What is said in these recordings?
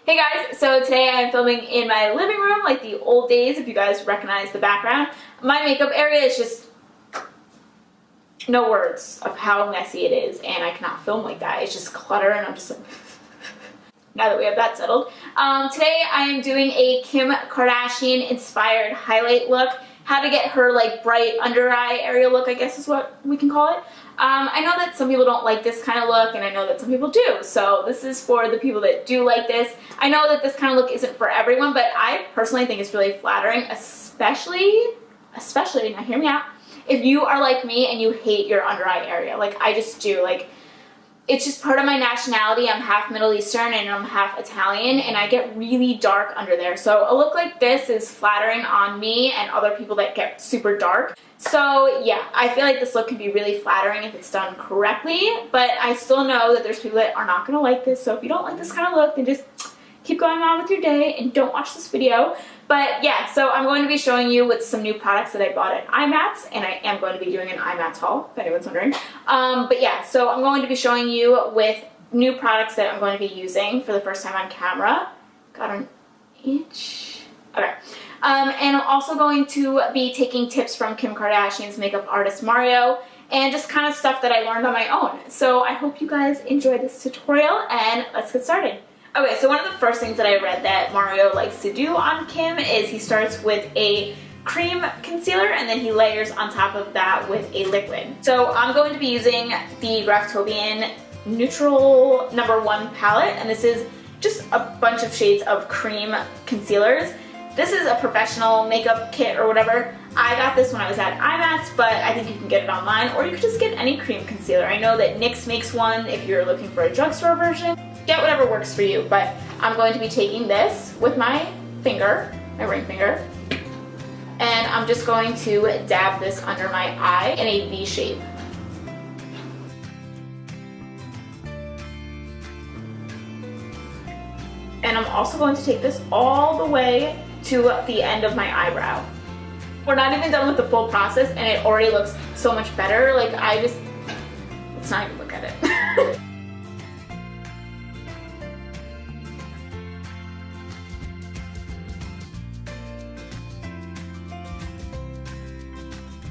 Hey guys, so today I'm filming in my living room like the old days, if you guys recognize the background. My makeup area is just no words of how messy it is, and I cannot film like that. It's just clutter and I'm just like now that we have that settled. Today I am doing a Kim Kardashian inspired highlight look. How to get her like bright under eye area look, I guess is what we can call it. I know that some people don't like this kind of look, and I know that some people do, so this is for the people that do like this. I know that this kind of look isn't for everyone, but I personally think it's really flattering, especially, now hear me out, if you are like me and you hate your under eye area. Like I just do. Like, it's just part of my nationality. I'm half Middle Eastern and I'm half Italian, and I get really dark under there. So a look like this is flattering on me and other people that get super dark. So yeah, I feel like this look can be really flattering if it's done correctly, but I still know that there's people that are not going to like this. So if you don't like this kind of look, then just keep going on with your day and don't watch this video. But yeah, so I'm going to be showing you with some new products that I bought at IMATS, and I am going to be doing an IMATS haul, if anyone's wondering. But yeah, so I'm going to be showing you with new products that I'm going to be using for the first time on camera. Got an itch. Okay. And I'm also going to be taking tips from Kim Kardashian's makeup artist Mario, and just kind of stuff that I learned on my own. So I hope you guys enjoy this tutorial, and let's get started. Okay, so one of the first things that I read that Mario likes to do on Kim is he starts with a cream concealer and then he layers on top of that with a liquid. So I'm going to be using the Graftobian Neutral No. 1 palette, and this is just a bunch of shades of cream concealers. This is a professional makeup kit or whatever. I got this when I was at IMATS, but I think you can get it online, or you could just get any cream concealer. I know that NYX makes one if you're looking for a drugstore version. Get whatever works for you, but I'm going to be taking this with my finger, my ring finger, and I'm just going to dab this under my eye in a V shape. And I'm also going to take this all the way to the end of my eyebrow. We're not even done with the full process and it already looks so much better. Like let's not even look at it.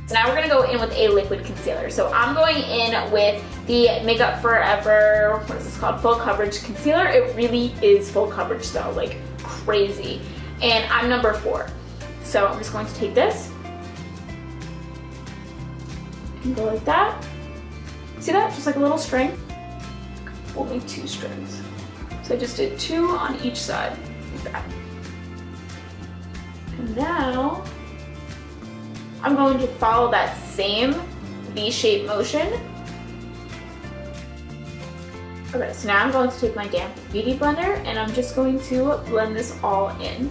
So now we're going to go in with a liquid concealer. So I'm going in with the Makeup Forever, what is this called? Full Coverage Concealer. It really is full coverage though, like crazy. And I'm number 4. So I'm just going to take this and go like that. See that? Just like a little string. Only 2 strings. So I just did 2 on each side, like that. And now I'm going to follow that same V-shaped motion. Okay, so now I'm going to take my damp beauty blender and I'm just going to blend this all in.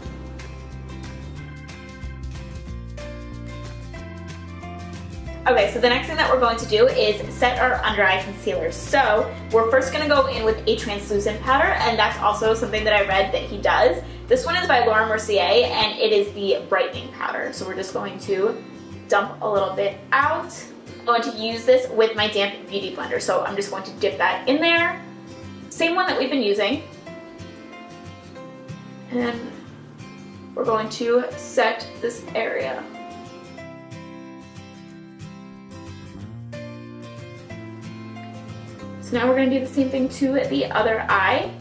Okay, so the next thing that we're going to do is set our under eye concealer. So we're first going to go in with a translucent powder, and that's also something that I read that he does. This one is by Laura Mercier, and it is the brightening powder. So we're just going to dump a little bit out. I'm going to use this with my damp beauty blender. So I'm just going to dip that in there. Same one that we've been using. And we're going to set this area. So now we're going to do the same thing to the other eye.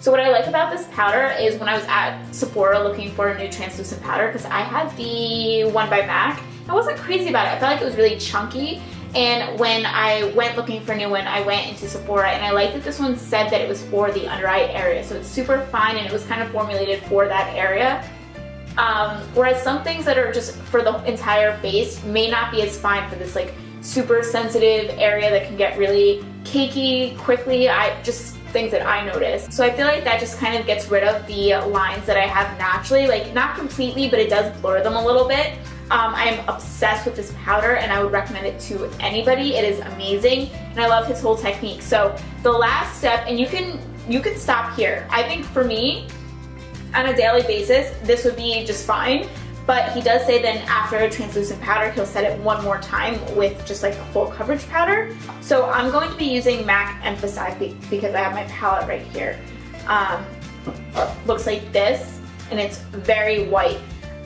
So what I like about this powder is when I was at Sephora looking for a new translucent powder, because I had the one by MAC, I wasn't crazy about it. I felt like it was really chunky, and when I went looking for a new one, I went into Sephora, and I liked that this one said that it was for the under eye area. So it's super fine, and it was kind of formulated for that area. Whereas some things that are just for the entire face may not be as fine for this like super sensitive area that can get really cakey quickly. Just things that I noticed. So I feel like that just kind of gets rid of the lines that I have naturally, like not completely, but it does blur them a little bit. I am obsessed with this powder and I would recommend it to anybody. It is amazing and I love his whole technique. So the last step, and you can stop here. I think for me, on a daily basis, this would be just fine. But he does say then after a translucent powder, he'll set it one more time with just like a full coverage powder. So I'm going to be using MAC Emphasize because I have my palette right here. Looks like this, and it's very white.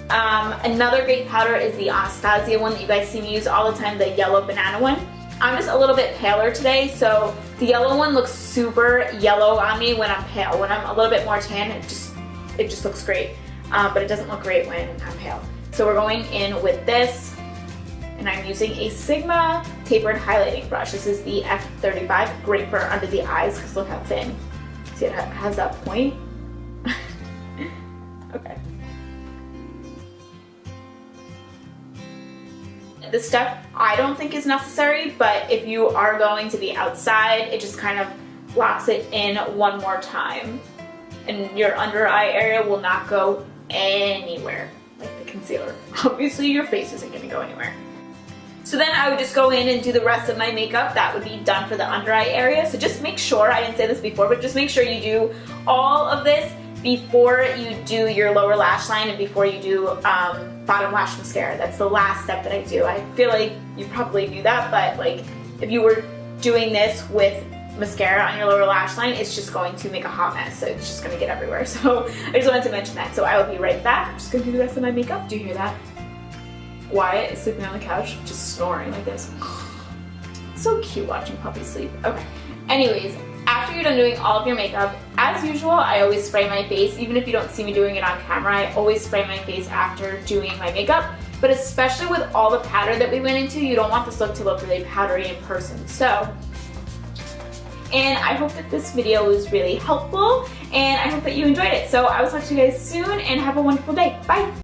Another great powder is the Anastasia one that you guys see me use all the time, the yellow banana one. I'm just a little bit paler today, so the yellow one looks super yellow on me when I'm pale. When I'm a little bit more tan, it just looks great. But it doesn't look great when I'm pale. So we're going in with this, and I'm using a Sigma tapered highlighting brush. This is the F35, great for under the eyes because look how thin. See, it has that point. Okay. This step I don't think is necessary, but if you are going to be outside, it just kind of locks it in one more time. And your under eye area will not go anywhere, like the concealer. Obviously your face isn't gonna go anywhere. So then I would just go in and do the rest of my makeup. That would be done for the under eye area. So just make sure, I didn't say this before, but just make sure you do all of this before you do your lower lash line and before you do bottom lash mascara. That's the last step that I do. I feel like you probably knew that, but like if you were doing this with mascara on your lower lash line, it's just going to make a hot mess. So it's just going to get everywhere. So I just wanted to mention that. So I will be right back. I'm just going to do the rest of my makeup. Do you hear that? Wyatt is sleeping on the couch, just snoring like this. So cute watching puppy sleep. Okay. Anyways, after you're done doing all of your makeup, as usual, I always spray my face. Even if you don't see me doing it on camera, I always spray my face after doing my makeup. But especially with all the powder that we went into, you don't want this look to look really powdery in person. So, and I hope that this video was really helpful, and I hope that you enjoyed it. So I will talk to you guys soon, and have a wonderful day. Bye!